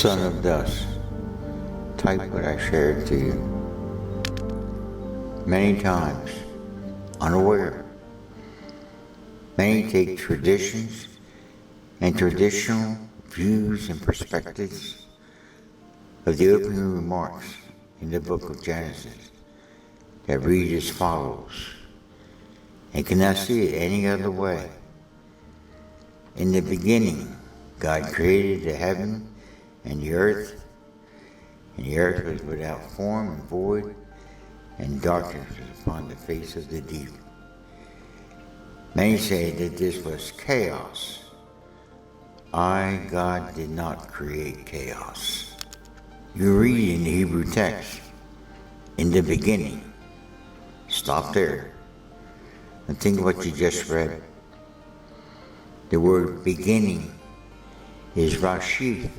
son of dust, type what I shared to you. Many times, unaware. Many take traditions and traditional views and perspectives of the opening remarks in the book of Genesis that read as follows, and cannot see it any other way. In the beginning, God created the heaven and the earth was without form and void, and darkness was upon the face of the deep. Many say that this was chaos. I, God, did not create chaos. You read in the Hebrew text, in the beginning. Stop there and think of what you just read. The word beginning is Rashid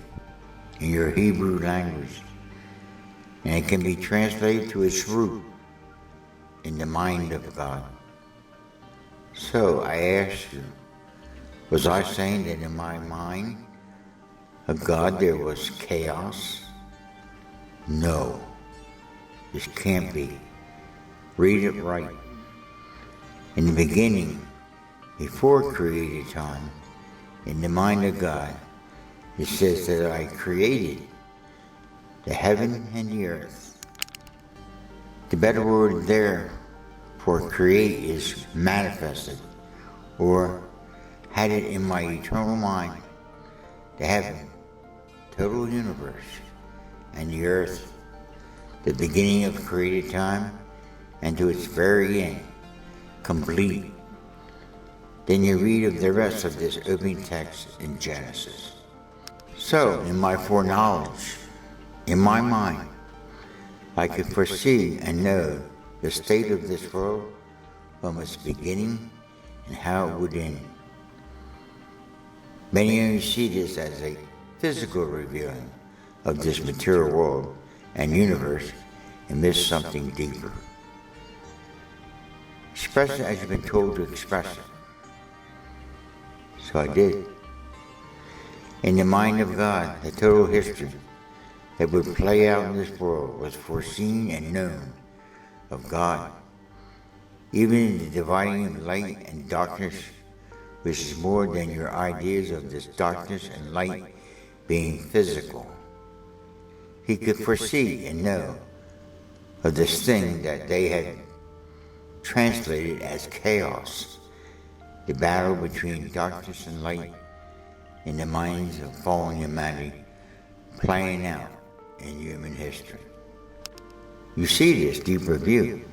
in your Hebrew language, and it can be translated to its root in the mind of God. So I ask you, was I saying that in my mind of God there was chaos? No, this can't be. Read it right. In the beginning, before created time, in the mind of God, it says that I created the heaven and the earth. The better word there for create is manifested, or had it in my eternal mind, the heaven, total universe, and the earth, the beginning of created time, and to its very end, complete. Then you read of the rest of this opening text in Genesis. So, in my foreknowledge, in my mind, I could foresee and know the state of this world from its beginning and how it would end. Many only see this as a physical revealing of this material world and universe and miss something deeper. Express it as you've been told to express it. So I did. In the mind of God, the total history that would play out in this world was foreseen and known of God. Even in the dividing of light and darkness, which is more than your ideas of this darkness and light being physical. He could foresee and know of this thing that they had translated as chaos, the battle between darkness and light in the minds of fallen humanity playing out in human history. You see this deeper view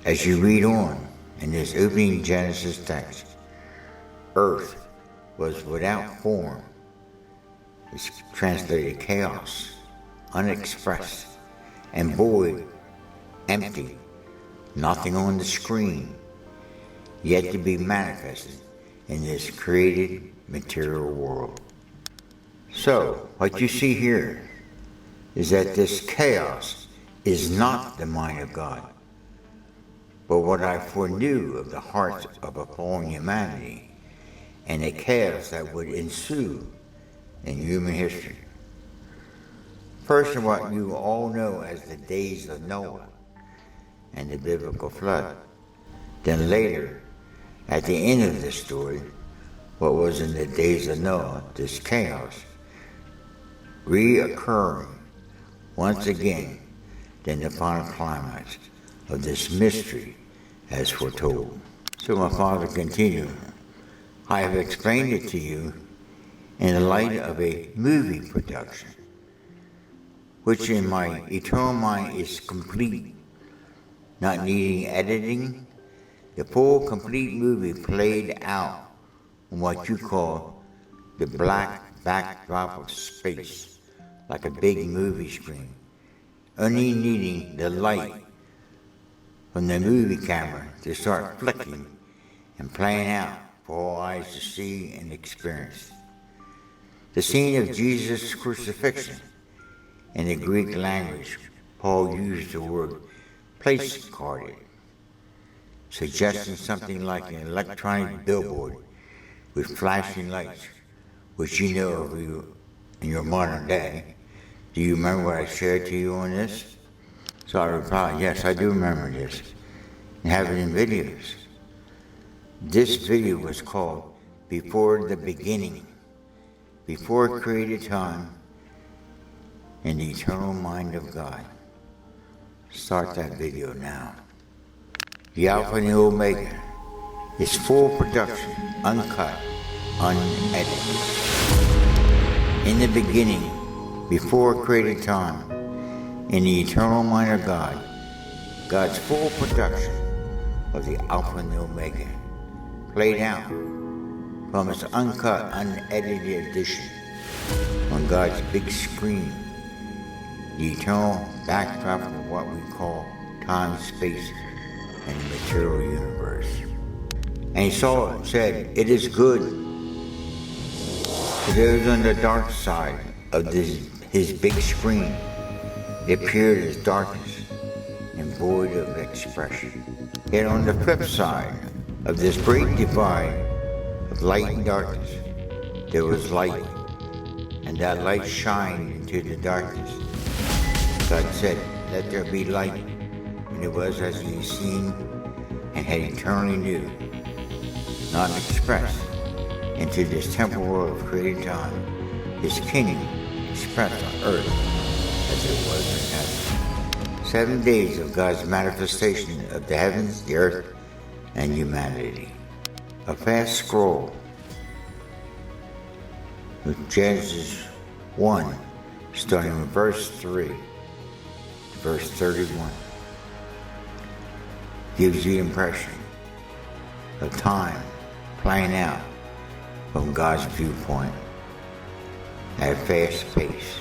as you read on in this opening Genesis text. Earth was without form. It's translated chaos, unexpressed, and void, empty, nothing on the screen, yet to be manifested in this created material world. So, what you see here is that this chaos is not the mind of God, but what I foreknew of the hearts of a fallen humanity and the chaos that would ensue in human history. First, of what you all know as the days of Noah and the biblical flood. Then later, at the end of this story, what was in the days of Noah, this chaos, reoccurring once again, then the final climax of this mystery as foretold. So my father continued, I have explained it to you in the light of a movie production, which in my eternal mind is complete, not needing editing. The full complete movie played out on what you call the black backdrop of space, like a big movie screen, only needing the light from the movie camera to start flicking and playing out for all eyes to see and experience. The scene of Jesus' crucifixion. In the Greek language, Paul used the word placarded, suggesting something like an electronic billboard with flashing lights, which you know of in your modern day. Do you remember what I shared to you on this? So I replied, yes, I do remember this, and have it in videos. This video was called Before the Beginning, Before Created Time, in the Eternal Mind of God. Start that video now. The Alpha and the Omega is full production, uncut, unedited. In the beginning, before created time, in the eternal mind of God, God's full production of the Alpha and the Omega, played out from its uncut, unedited edition on God's big screen, the eternal backdrop of what we call time, space, and the material universe. And he saw it and said, "It is good." To those on the dark side of his big screen, it appeared as darkness and void of expression. Yet on the flip side of this great divide of light and darkness, there was light, and that light shined into the darkness. God said, "Let there be light," and it was as he seen and had eternally knew, not expressed into this temporal world of created time, his kingdom expressed on earth as it was in heaven. 7 days of God's manifestation of the heavens, the earth, and humanity. A fast scroll with Genesis 1, starting with verse 3 to verse 31, gives you the impression of time playing out from God's viewpoint at a fast pace.